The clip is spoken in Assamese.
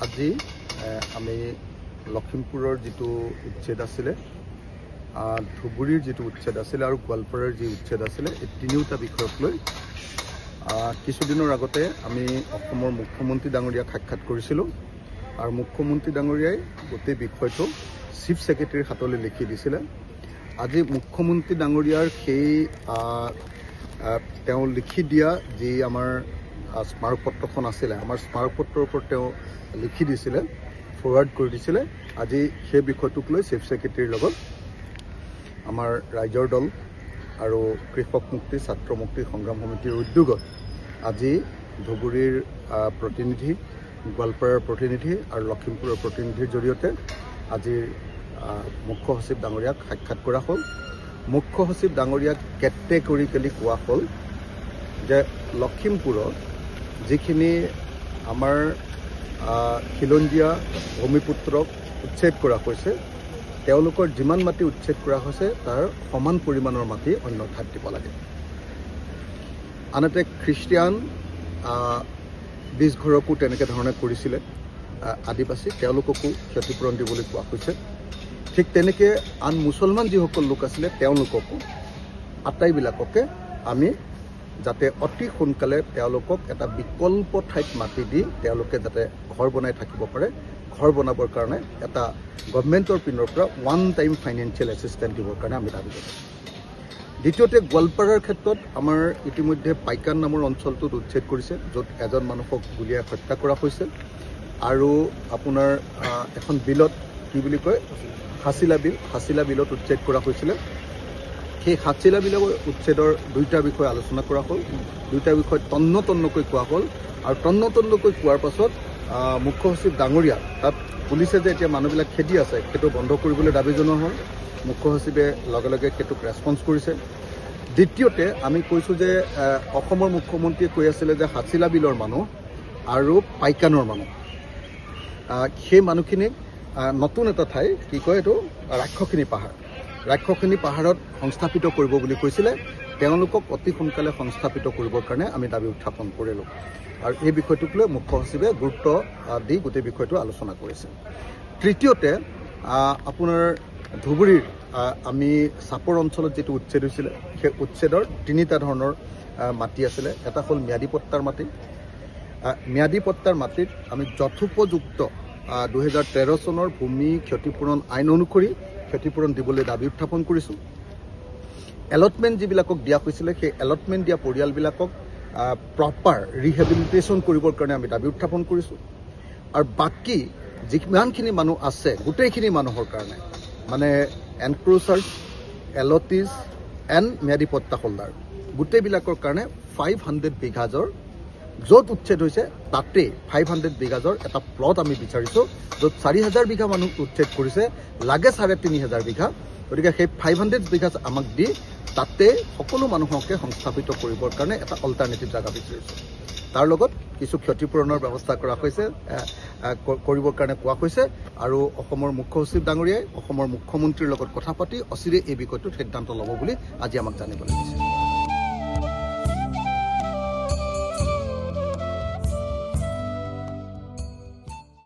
আজি আমি লখিমপুৰৰ যেটো উচ্ছেদ আছিলে ধুবুৰীৰ যেটো উচ্ছেদ আছিলে আৰু গোৱালপাৰাৰ যে উচ্ছেদ আছিলে এই তিনিওটা বিষয়ক লৈ কিছুদিনৰ আগতে আমি অসমৰ মুখ্যমন্ত্ৰী ডাঙৰীয়াক সাক্ষাৎ কৰিছিলোঁ আৰু মুখ্যমন্ত্ৰী ডাঙৰীয়াই গোটেই বিষয়টো চিফ সেক্ৰেটাৰীৰ হাতলৈ লিখি দিছিলে। আজি মুখ্যমন্ত্ৰী ডাঙৰীয়াৰ সেই তেওঁ লিখি দিয়া যি আমাৰ স্মাৰকপত্ৰখন আছিলে আমাৰ স্মাৰকপত্ৰৰ ওপৰত তেওঁ লিখি দিছিলে ফৰৱাৰ্ড কৰি দিছিলে। আজি সেই বিষয়টোক লৈ চিফ সেক্ৰেটাৰীৰ লগত আমাৰ ৰাইজৰ দল আৰু কৃষক মুক্তি ছাত্ৰ মুক্তি সংগ্ৰাম সমিতিৰ উদ্যোগত আজি ধুবুৰীৰ প্ৰতিনিধি গোৱালপাৰাৰ প্ৰতিনিধি আৰু লখিমপুৰৰ প্ৰতিনিধিৰ জৰিয়তে আজিৰ মুখ্য সচিব ডাঙৰীয়াক সাক্ষাৎ কৰা হ'ল। মুখ্য সচিব ডাঙৰীয়াক কেটেগৰিকেলি কোৱা হ'ল যে লখিমপুৰত যিখিনি আমাৰ খিলঞ্জীয়া ভূমিপুত্ৰক উচ্ছেদ কৰা হৈছে তেওঁলোকৰ যিমান মাটি উচ্ছেদ কৰা হৈছে তাৰ সমান পৰিমাণৰ মাটি অন্য ঠাইত দিব লাগে। আনহাতে খ্ৰীষ্টিয়ান 20 ঘৰকো তেনেকৈ ধৰণে কৰিছিলে আদিবাসী তেওঁলোককো ক্ষতিপূৰণ দিবলৈ কোৱা হৈছে। ঠিক তেনেকৈ আন মুছলমান যিসকল লোক আছিলে তেওঁলোককো আটাইবিলাককে আমি যাতে অতি সোনকালে তেওঁলোকক এটা বিকল্প ঠাইত মাটি দি তেওঁলোকে যাতে ঘৰ বনাই থাকিব পাৰে ঘৰ বনাবৰ কাৰণে এটা গভৰ্ণমেণ্টৰ পিনৰ পৰা ওৱান টাইম ফাইনেন্সিয়েল এছিষ্টেণ্ট দিবৰ কাৰণে আমি দাবী কৰিছোঁ। দ্বিতীয়তে গোৱালপাৰাৰ ক্ষেত্ৰত আমাৰ ইতিমধ্যে পাইকান নামৰ অঞ্চলটোত উচ্ছেদ কৰিছে য'ত এজন মানুহক গুলীয়াই হত্যা কৰা হৈছে আৰু আপোনাৰ এখন বিলত কি বুলি কয় হাছিলা বিলত উচ্ছেদ কৰা হৈছিলে। সেই হাছিলা বিলৰ উচ্ছেদৰ দুইটা বিষয় আলোচনা কৰা হ'ল, দুইটা বিষয় তন্নকৈ কোৱা হ'ল আৰু তন্নকৈ কোৱাৰ পাছত মুখ্য সচিব ডাঙৰীয়া তাত পুলিচে যে এতিয়া মানুহবিলাক খেদি আছে সেইটো বন্ধ কৰিবলৈ দাবী জনোৱা হ'ল। মুখ্য সচিবে লগে লগে সেইটোক ৰেছপন্স কৰিছে। দ্বিতীয়তে আমি কৈছোঁ যে অসমৰ মুখ্যমন্ত্ৰীয়ে কৈ আছিলে যে হাছিলা বিলৰ মানুহ আৰু পাইকানৰ মানুহ সেই মানুহখিনিক নতুন এটা ঠাই কি কয় এইটো ৰাক্ষসিনী পাহাৰত সংস্থাপিত কৰিব বুলি কৈছিলে। তেওঁলোকক অতি সোনকালে সংস্থাপিত কৰিবৰ কাৰণে আমি দাবী উত্থাপন কৰিলোঁ আৰু এই বিষয়টোক লৈ মুখ্য সচিবে গুৰুত্ব দি গোটেই বিষয়টো আলোচনা কৰিছে। তৃতীয়তে আপোনাৰ ধুবুৰীৰ আমি চাপৰ অঞ্চলত যিটো উচ্ছেদ হৈছিলে সেই উচ্ছেদৰ তিনিটা ধৰণৰ মাটি আছিলে। এটা হ'ল ম্যাদী পট্টাৰ মাটি। ম্যাদী পট্টাৰ মাটিত আমি যথোপযুক্ত 2013 চনৰ ভূমি ক্ষতিপূৰণ আইন অনুসৰি ক্ষতিপূৰণ দিবলৈ দাবী উত্থাপন কৰিছোঁ। এলটমেণ্ট যিবিলাকক দিয়া হৈছিলে সেই এলটমেণ্ট দিয়া পৰিয়ালবিলাকক প্ৰপাৰ ৰিহেবিলিটেশ্যন কৰিবৰ কাৰণে আমি দাবী উত্থাপন কৰিছোঁ আৰু বাকী যিমানখিনি মানুহ আছে গোটেইখিনি মানুহৰ কাৰণে মানে এনক্ৰোচাৰ্ছ এলটিজ এণ্ড ম্যাদী পট্টা হোল্ডাৰ গোটেইবিলাকৰ কাৰণে 500 বিঘাজৰ য'ত উচ্ছেদ হৈছে তাতে 500 বিঘাজৰ এটা প্লট আমি বিচাৰিছোঁ য'ত 4000 বিঘা মানুহ উচ্ছেদ কৰিছে লাগে 3500 বিঘা। গতিকে সেই 500 বিঘা আমাক দি তাতে সকলো মানুহকে সংস্থাপিত কৰিবৰ কাৰণে এটা অল্টাৰনেটিভ জাগা বিচাৰিছোঁ। তাৰ লগত কিছু ক্ষতিপূৰণৰ ব্যৱস্থা কৰা হৈছে কৰিবৰ কাৰণে কোৱা হৈছে আৰু অসমৰ মুখ্য সচিব ডাঙৰীয়াই অসমৰ মুখ্যমন্ত্ৰীৰ লগত কথা পাতি অচিৰে এই বিষয়টোত সিদ্ধান্ত ল'ব বুলি আজি আমাক জানিবলৈ দিছে।